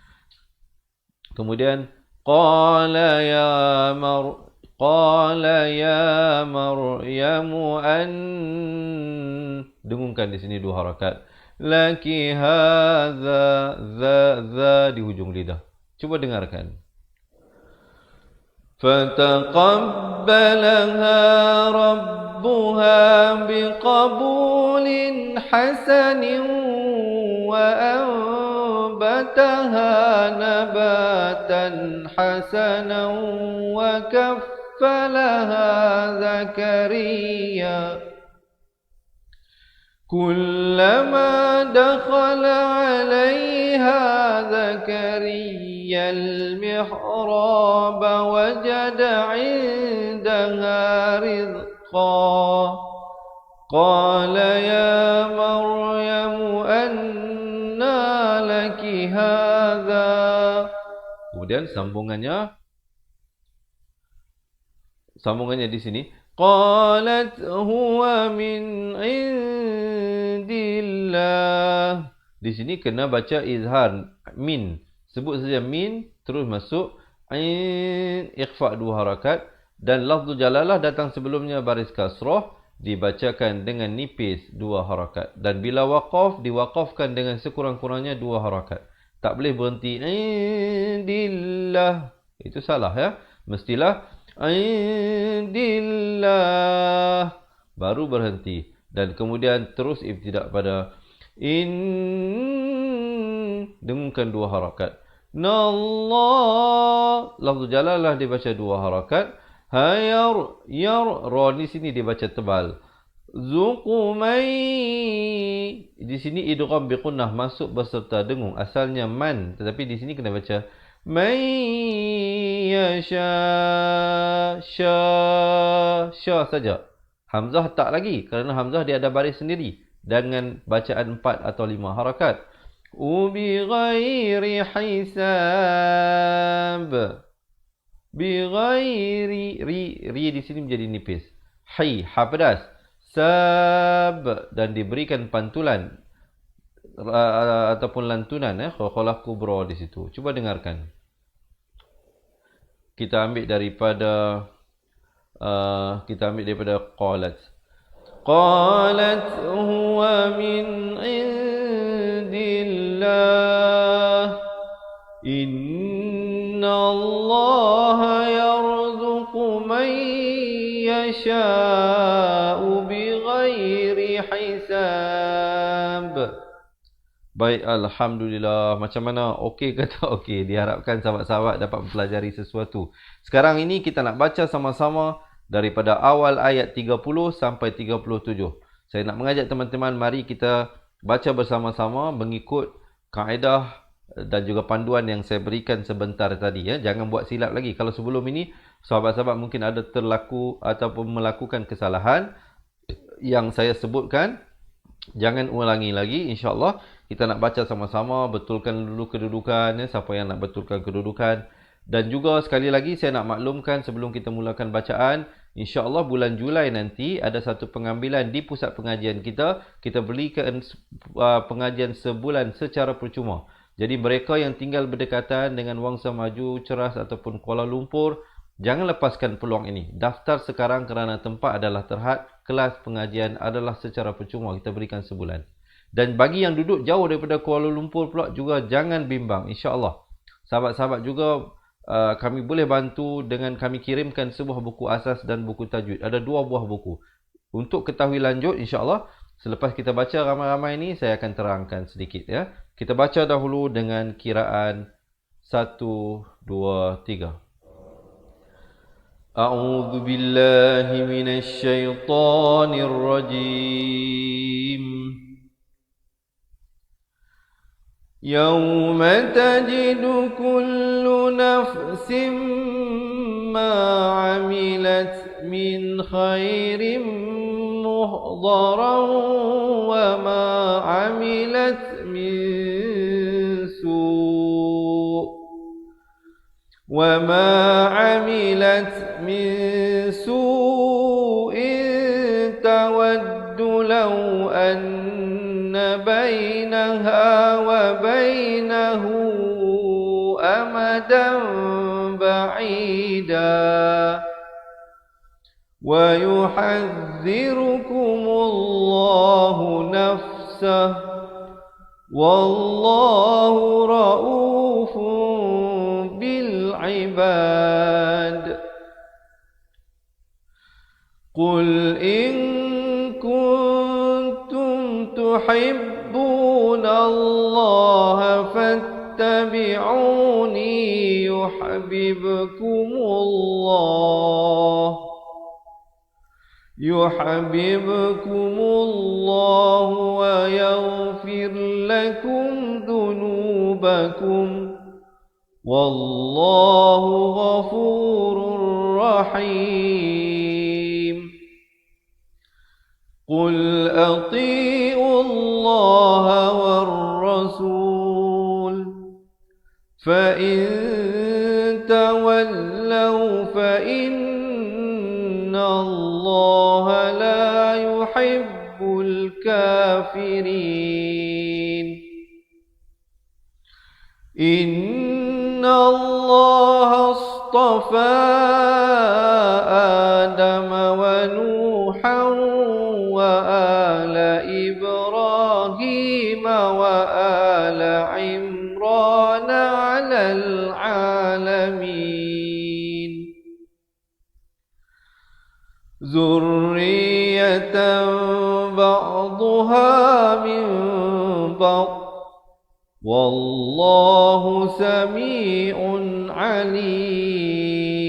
Speaker 1: Kemudian qala ya Maryamu an, dengungkan di sini dua harakat. Laki hadza za di hujung lidah. Cuba dengarkan. Fataqabbalaha rabbuha biqabulin hasanin وأنبتها نباتا حسنا وكفلها زكريا كلما دخل عليها زكريا المحراب وجد عندها رزقا قال يا مريم أنى لك هذا. Kemudian sambungannya di sini qalat huwa min indillah. Di sini kena baca izhar min. Sebut saja min terus masuk ikhfa dua harakat dan lafzul jalalah datang sebelumnya baris kasrah dibacakan dengan nipis dua harakat. Dan bila waqaf, diwaqafkan dengan sekurang-kurangnya dua harakat. Tak boleh berhenti indillah. Itu salah ya. Mestilah indillah. Baru berhenti. Dan kemudian terus ibtidak pada dengungkan dua harakat. Nallah. Lafzul jalalah dibaca dua harakat. Hayar, ra di sini dibaca tebal. Zuqumai. Di sini idgham biqunnah masuk beserta dengung. Asalnya man, tetapi di sini kena baca may yasha. Sya saja. Hamzah tak lagi kerana hamzah dia ada baris sendiri dengan bacaan 4 atau 5 harakat. Ubi ghairi hisab. Bighairi ri di sini menjadi nipis. Ha pedas. Sab dan diberikan pantulan ataupun lantunan qalqalah kubra di situ. Cuba dengarkan. Kita ambil daripada qalat. Qalat huwa min indillah. Inna Allah yarzuqu man yasha'u bighairi hisab. Baik, alhamdulillah. Macam mana? Okey ke tak okey? Diharapkan sahabat-sahabat dapat mempelajari sesuatu. Sekarang ini kita nak baca sama-sama daripada awal ayat 30 sampai 37. Saya nak mengajak teman-teman, mari kita baca bersama-sama mengikut kaedah dan juga panduan yang saya berikan sebentar tadi ya. Jangan buat silap lagi. Kalau sebelum ini sahabat-sahabat mungkin ada terlaku ataupun melakukan kesalahan yang saya sebutkan, jangan ulangi lagi. InsyaAllah kita nak baca sama-sama, betulkan dulu kedudukan ya, siapa yang nak betulkan kedudukan. Dan juga sekali lagi saya nak maklumkan sebelum kita mulakan bacaan, InsyaAllah bulan Julai nanti ada satu pengambilan di pusat pengajian kita. Kita berikan pengajian sebulan secara percuma. Jadi mereka yang tinggal berdekatan dengan Wangsa Maju, Ceras ataupun Kuala Lumpur, jangan lepaskan peluang ini. Daftar sekarang kerana tempat adalah terhad, kelas pengajian adalah secara percuma, kita berikan sebulan. Dan bagi yang duduk jauh daripada Kuala Lumpur pula juga jangan bimbang, insya-Allah. Sahabat-sahabat juga kami boleh bantu dengan kami kirimkan sebuah buku asas dan buku tajwid. Ada 2 buah buku. Untuk ketahui lanjut insya-Allah, selepas kita baca ramai-ramai ini saya akan terangkan sedikit ya. Kita baca dahulu dengan kiraan 1, 2, 3. A'udzu billahi minasy syaithanir rajim. Yauma tajidu kullu nafsin ma 'amilat min khairin muhdaran wa ma 'amilat min su'in tawaddu law anna bainaha wa bainahu amadan ba'ida wa yuhadhdhirukumullahu nafsah wallahu ra'ufun bil ibad. Qul in kuntum tuhibbuna Allah fattabi'uni yuhibbukumullah wa yaghfir lakum dhunubakum wallahu ghafurur rahim. Qul ati'u Allah war rasul fa in tawallaw fa inna Allah la yuhibbul kafirin. Inna Allah astafa Adam wa Nuhan wa ala Ibrahim wa ala Imran 'alal 'alamin. Zurriyatan ba'duha min ba'd wallahu sami'un 'alim.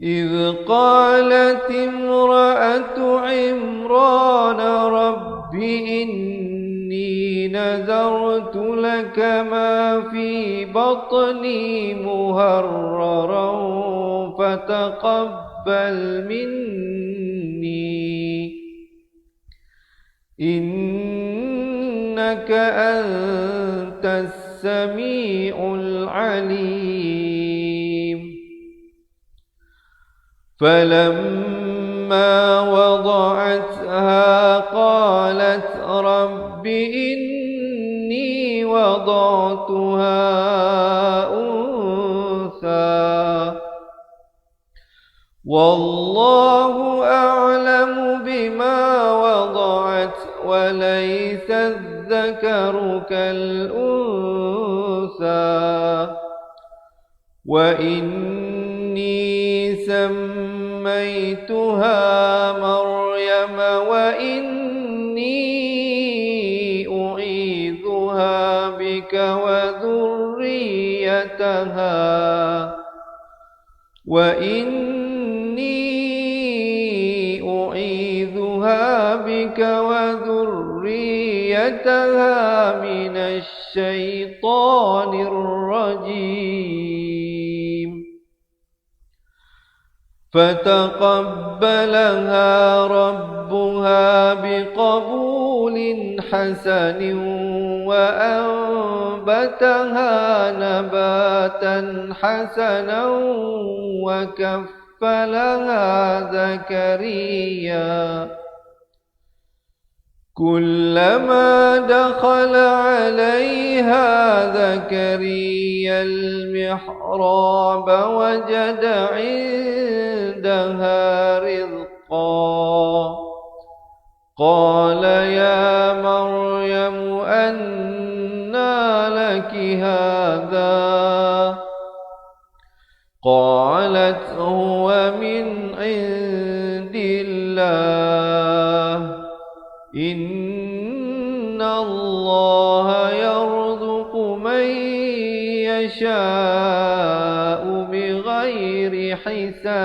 Speaker 1: إذ قالت امرأة عمران رب إني نذرت لك ما في بطني مهررا فتقبل مني إنك أنت السميع العليم. فلما وضعتها قالت رب إني وضعتها أنثى والله أعلم بما وضعت وليس الذكر كالأنثى وإني سميتها مريم وإني أعيذها بك وذريتها من الشيطان الرجيم. فتقبلها ربها بقبول حسن وأنبتها نباتا حسنا وكفلها زكريا كلما دخل عليها زكريا المحراب وجد عندها رزقا قال يا مريم أنى لك هذا قالت هو من عند الله إن الله يرزق من hisab.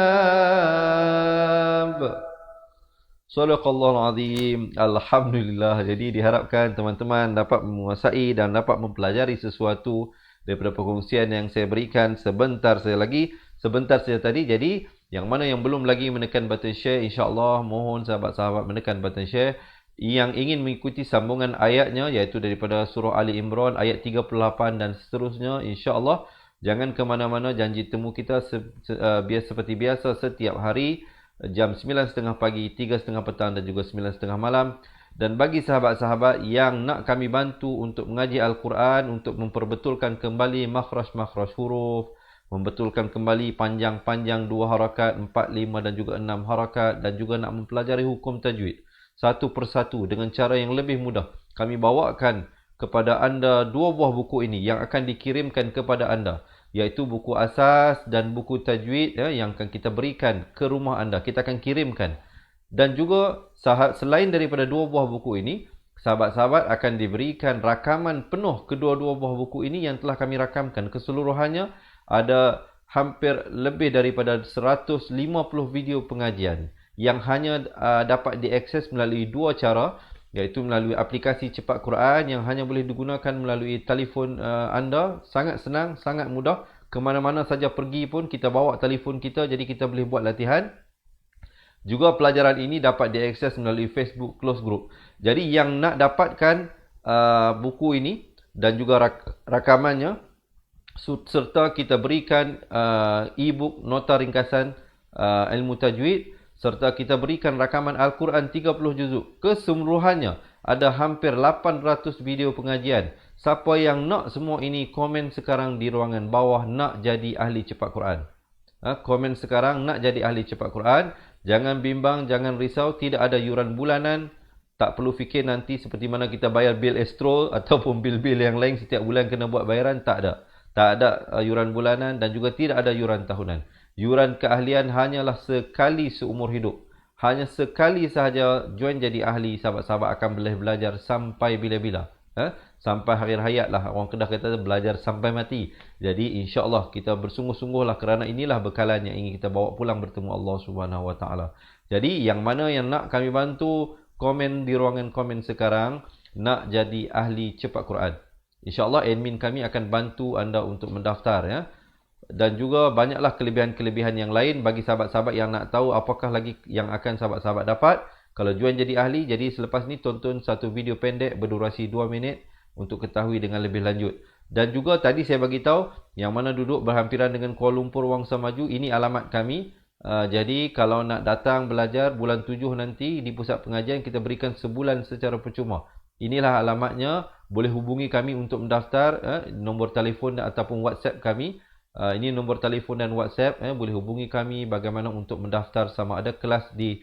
Speaker 1: Sadaqallahul azim. Alhamdulillah. Jadi diharapkan teman-teman dapat menguasai dan dapat mempelajari sesuatu daripada perkongsian yang saya berikan sebentar saja tadi. Jadi yang mana yang belum lagi menekan button share, insya-Allah mohon sahabat-sahabat menekan button share. Yang ingin mengikuti sambungan ayatnya, iaitu daripada surah Ali Imran ayat 38 dan seterusnya, insya-Allah jangan ke mana-mana. Janji temu kita seperti biasa setiap hari jam 9.30 pagi, 3.30 petang dan juga 9.30 malam. Dan bagi sahabat-sahabat yang nak kami bantu untuk mengaji Al-Quran, untuk memperbetulkan kembali makhraj-makhraj huruf, membetulkan kembali panjang-panjang 2 harakat, 4, 5 dan juga 6 harakat, dan juga nak mempelajari hukum tajwid satu persatu dengan cara yang lebih mudah, kami bawakan kepada anda 2 buah buku ini yang akan dikirimkan kepada anda, iaitu buku asas dan buku tajwid yang akan kita berikan ke rumah anda, kita akan kirimkan. Dan juga selain daripada 2 buah buku ini, sahabat-sahabat akan diberikan rakaman penuh kedua-dua buah buku ini yang telah kami rakamkan. Keseluruhannya ada hampir lebih daripada 150 video pengajian yang hanya dapat diakses melalui 2 cara, iaitu melalui aplikasi Cepat Quran yang hanya boleh digunakan melalui telefon anda. Sangat senang, sangat mudah. Kemana-mana saja pergi pun kita bawa telefon kita, jadi kita boleh buat latihan. Juga pelajaran ini dapat diakses melalui Facebook Close Group. Jadi yang nak dapatkan buku ini dan juga rakamannya, serta kita berikan e-book nota ringkasan ilmu tajwid, serta kita berikan rakaman Al-Quran 30 juzuk. Keseluruhannya ada hampir 800 video pengajian. Siapa yang nak semua ini, komen sekarang di ruangan bawah, nak jadi ahli cepat Quran. Komen sekarang, nak jadi ahli cepat Quran. Jangan bimbang, jangan risau, tidak ada yuran bulanan. Tak perlu fikir nanti seperti mana kita bayar bil Astro ataupun bil-bil yang lain setiap bulan kena buat bayaran. Tak ada. Tak ada yuran bulanan dan juga tidak ada yuran tahunan. Yuran keahlian hanyalah sekali seumur hidup. Hanya sekali sahaja join jadi ahli, sahabat-sahabat akan boleh belajar sampai bila-bila. Sampai akhir hayat lah. Orang Kedah kata belajar sampai mati. Jadi insya-Allah kita bersungguh-sungguhlah kerana inilah bekalan yang ingin kita bawa pulang bertemu Allah Subhanahu Wa Taala. Jadi yang mana yang nak kami bantu, komen di ruangan komen sekarang, nak jadi ahli cepat Quran. InsyaAllah admin kami akan bantu anda untuk mendaftar ya. Dan juga banyaklah kelebihan-kelebihan yang lain bagi sahabat-sahabat yang nak tahu apakah lagi yang akan sahabat-sahabat dapat. Kalau join jadi ahli, jadi selepas ni tonton satu video pendek berdurasi 2 minit untuk ketahui dengan lebih lanjut. Dan juga tadi saya bagi tahu yang mana duduk berhampiran dengan Kuala Lumpur Wangsa Maju, ini alamat kami. Jadi kalau nak datang belajar bulan 7 nanti di pusat pengajian, kita berikan sebulan secara percuma. Inilah alamatnya, boleh hubungi kami untuk mendaftar, nombor telefon ataupun WhatsApp kami. Ini nombor telefon dan WhatsApp, boleh hubungi kami bagaimana untuk mendaftar, sama ada kelas di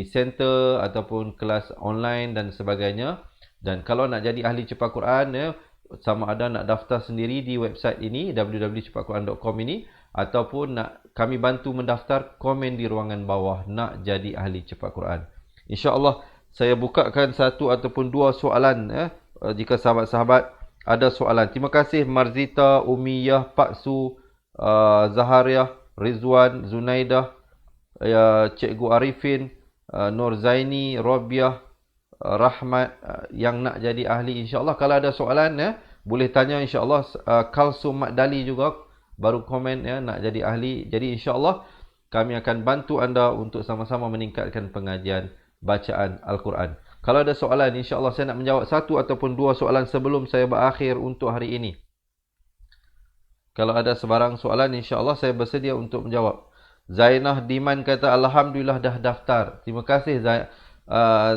Speaker 1: center ataupun kelas online dan sebagainya. Dan kalau nak jadi ahli cepat Quran, sama ada nak daftar sendiri di website ini www.cepatquran.com ini, ataupun nak kami bantu mendaftar, komen di ruangan bawah nak jadi ahli cepat Quran. InsyaAllah saya bukakan 1 ataupun 2 soalan jika sahabat-sahabat ada soalan. Terima kasih Marzita, Umiyah, Pak Su, Zahariah, Rizwan, Zunaidah, Cikgu Arifin, Nur Zaini, Robiah, Rahmat yang nak jadi ahli. InsyaAllah kalau ada soalan boleh tanya. InsyaAllah Kalsum Makdali juga baru komen nak jadi ahli. Jadi insyaAllah kami akan bantu anda untuk sama-sama meningkatkan pengajian bacaan Al-Quran. Kalau ada soalan, insyaAllah saya nak menjawab 1 ataupun 2 soalan sebelum saya berakhir untuk hari ini. Kalau ada sebarang soalan, insyaAllah saya bersedia untuk menjawab. Zainah Diman kata, Alhamdulillah dah daftar. Terima kasih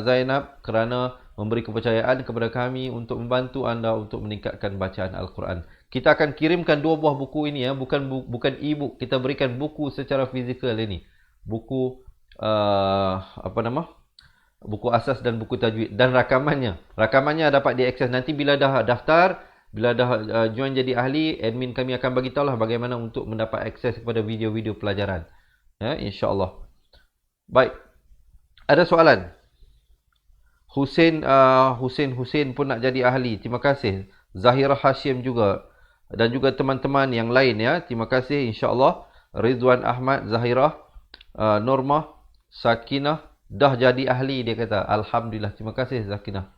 Speaker 1: Zainab kerana memberi kepercayaan kepada kami untuk membantu anda untuk meningkatkan bacaan Al-Quran. Kita akan kirimkan 2 buah buku ini bukan e-book. Kita berikan buku secara fizikal ini. Buku buku asas dan buku tajwid dan rakamannya. Rakamannya dapat diakses nanti bila dah daftar, bila dah join jadi ahli, admin kami akan bagi tahulah bagaimana untuk mendapat akses kepada video-video pelajaran. Insya-Allah. Baik. Ada soalan? Hussein pun nak jadi ahli. Terima kasih. Zahira Hashim juga dan juga teman-teman yang lain ya. Terima kasih insya-Allah. Ridwan Ahmad, Zahirah, Normah, Sakinah, dah jadi ahli dia kata. Alhamdulillah. Terima kasih Sakinah.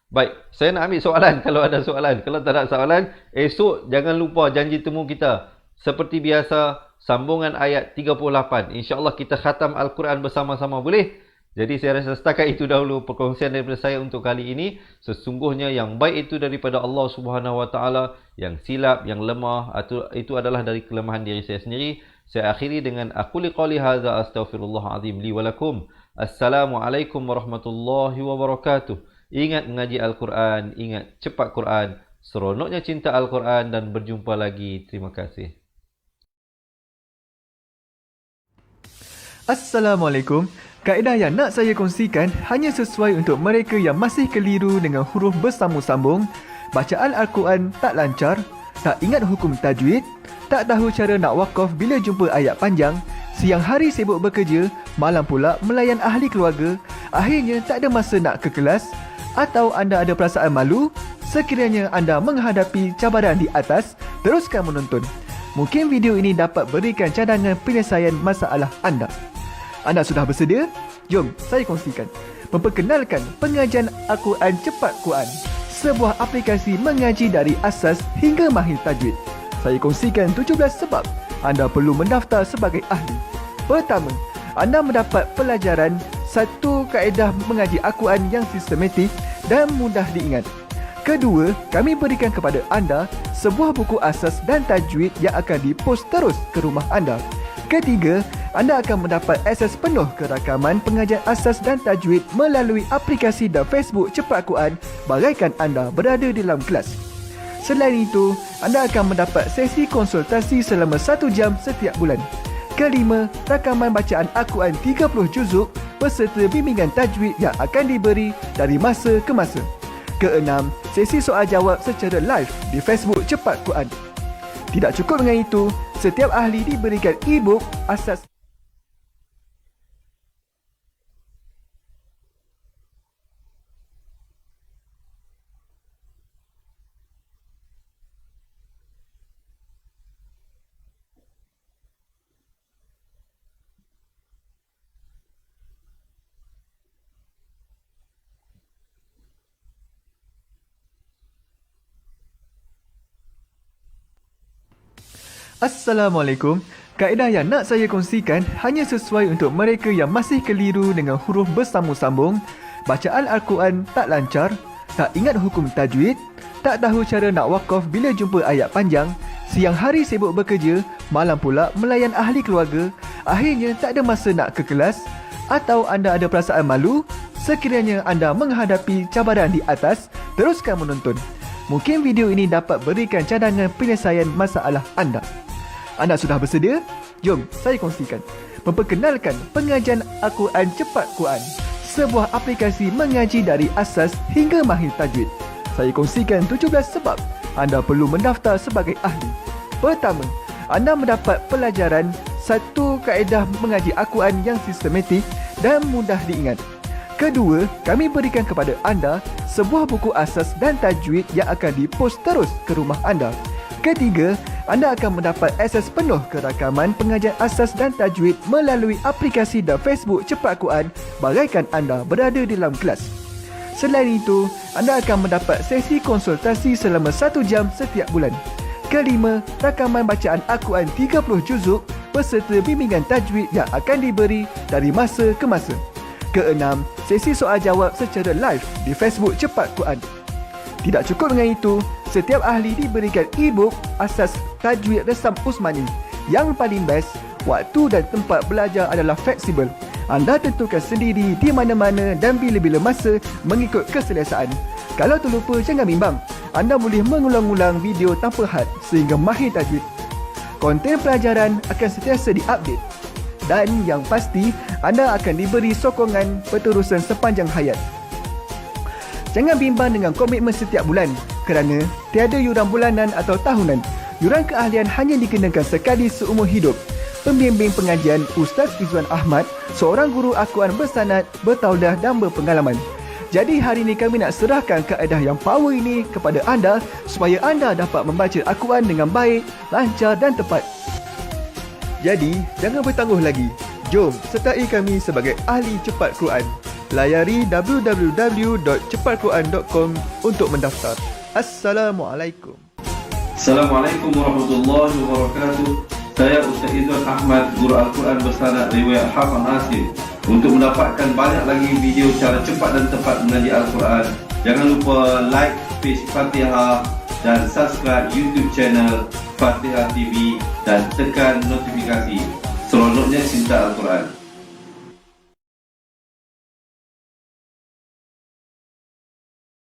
Speaker 1: Baik, saya nak ambil soalan kalau ada soalan. Kalau tak ada soalan, esok jangan lupa janji temu kita. Seperti biasa, sambungan ayat 38. InsyaAllah kita khatam Al-Quran bersama-sama, boleh? Jadi saya rasa setakat itu dahulu perkongsian daripada saya untuk kali ini. Sesungguhnya yang baik itu daripada Allah Subhanahu Wa Taala, yang silap, yang lemah, itu adalah dari kelemahan diri saya sendiri. Saya akhiri dengan aku liqali hadza astaghfirullahalazim li wa lakum. Assalamualaikum warahmatullahi wabarakatuh. Ingat mengaji Al-Quran, ingat cepat Quran, seronoknya cinta Al-Quran dan berjumpa lagi. Terima kasih.
Speaker 2: Assalamualaikum. Kaedah yang nak saya kongsikan hanya sesuai untuk mereka yang masih keliru dengan huruf bersambung-sambung, bacaan Al-Quran tak lancar, tak ingat hukum tajwid, tak tahu cara nak wakaf bila jumpa ayat panjang, siang hari sibuk bekerja, malam pula melayan ahli keluarga, akhirnya tak ada masa nak ke kelas, atau anda ada perasaan malu. Sekiranya anda menghadapi cabaran di atas, teruskan menonton. Mungkin video ini dapat berikan cadangan penyelesaian masalah anda. Anda sudah bersedia? Jom saya kongsikan. Memperkenalkan pengajian Al-Quran Cepat Quran, sebuah aplikasi mengaji dari asas hingga mahir tajwid. Saya kongsikan 17 sebab anda perlu mendaftar sebagai ahli. Pertama, anda mendapat pelajaran satu kaedah mengaji Al-Quran yang sistematik dan mudah diingat. Kedua, kami berikan kepada anda sebuah buku asas dan tajwid yang akan dipost terus ke rumah anda. Ketiga, anda akan mendapat akses penuh ke rakaman pengajian asas dan tajwid melalui aplikasi dan Facebook Cepat Quran bagaikan anda berada di dalam kelas. Selain itu, anda akan mendapat sesi konsultasi selama 1 jam setiap bulan. Kelima, rakaman bacaan Al-Quran 30 juzuk beserta bimbingan tajwid yang akan diberi dari masa ke masa. Keenam, sesi soal jawab secara live di Facebook Cepat Quran. Tidak cukup dengan itu, setiap ahli diberikan e-book asas. Assalamualaikum. Kaedah yang nak saya kongsikan hanya sesuai untuk mereka yang masih keliru dengan huruf bersambung-sambung, bacaan Al-Quran tak lancar, tak ingat hukum tajwid, tak tahu cara nak wakaf bila jumpa ayat panjang, siang hari sibuk bekerja, malam pula melayan ahli keluarga, akhirnya tak ada masa nak ke kelas, atau anda ada perasaan malu. Sekiranya anda menghadapi cabaran di atas, teruskan menonton. Mungkin video ini dapat berikan cadangan penyelesaian masalah anda. Anda sudah bersedia? Jom saya kongsikan. Memperkenalkan pengajian Al-Quran Cepat Quran, sebuah aplikasi mengaji dari asas hingga mahir tajwid. Saya kongsikan 17 sebab anda perlu mendaftar sebagai ahli. Pertama, anda mendapat pelajaran satu kaedah mengaji Al-Quran yang sistematik dan mudah diingat. Kedua, kami berikan kepada anda sebuah buku asas dan tajwid yang akan dipost terus ke rumah anda. Ketiga, anda akan mendapat akses penuh ke rakaman pengajian asas dan tajwid melalui aplikasi dan Facebook Cepat Quran bagaikan anda berada di dalam kelas. Selain itu, anda akan mendapat sesi konsultasi selama 1 jam setiap bulan. Kelima, rakaman bacaan Al-Quran 30 juzuk beserta bimbingan tajwid yang akan diberi dari masa ke masa. Keenam, sesi soal jawab secara live di Facebook Cepat Quran. Tidak cukup dengan itu, setiap ahli diberikan e-book asas tajwid resam Usmani. Yang paling best, waktu dan tempat belajar adalah fleksibel. Anda tentukan sendiri di mana-mana dan bila-bila masa mengikut keselesaan. Kalau terlupa, jangan bimbang. Anda boleh mengulang-ulang video tanpa had sehingga mahir tajwid. Konten pelajaran akan sentiasa diupdate. Dan yang pasti, anda akan diberi sokongan berterusan sepanjang hayat. Jangan bimbang dengan komitmen setiap bulan kerana tiada yuran bulanan atau tahunan. Yuran keahlian hanya dikenakan sekali seumur hidup. Pembimbing pengajian Ustaz Izwan Ahmad, seorang guru Al-Quran bersanad, bertaudah dan berpengalaman. Jadi hari ini kami nak serahkan kaedah yang power ini kepada anda supaya anda dapat membaca Al-Quran dengan baik, lancar dan tepat. Jadi, jangan bertangguh lagi. Jom sertai kami sebagai ahli cepat Quran. Layari www.cepatquran.com untuk mendaftar. Assalamualaikum.
Speaker 3: Assalamualaikum warahmatullahi wabarakatuh. Saya Ustaz Izzuan Ahmad, Guru Al-Quran bersanad riwayat Hafaz Nasir. Untuk mendapatkan banyak lagi video cara cepat dan tepat mengaji Al-Quran, jangan lupa like page Fatihah dan subscribe YouTube channel Fatihah TV dan tekan notifikasi. Seronoknya cinta Al-Quran.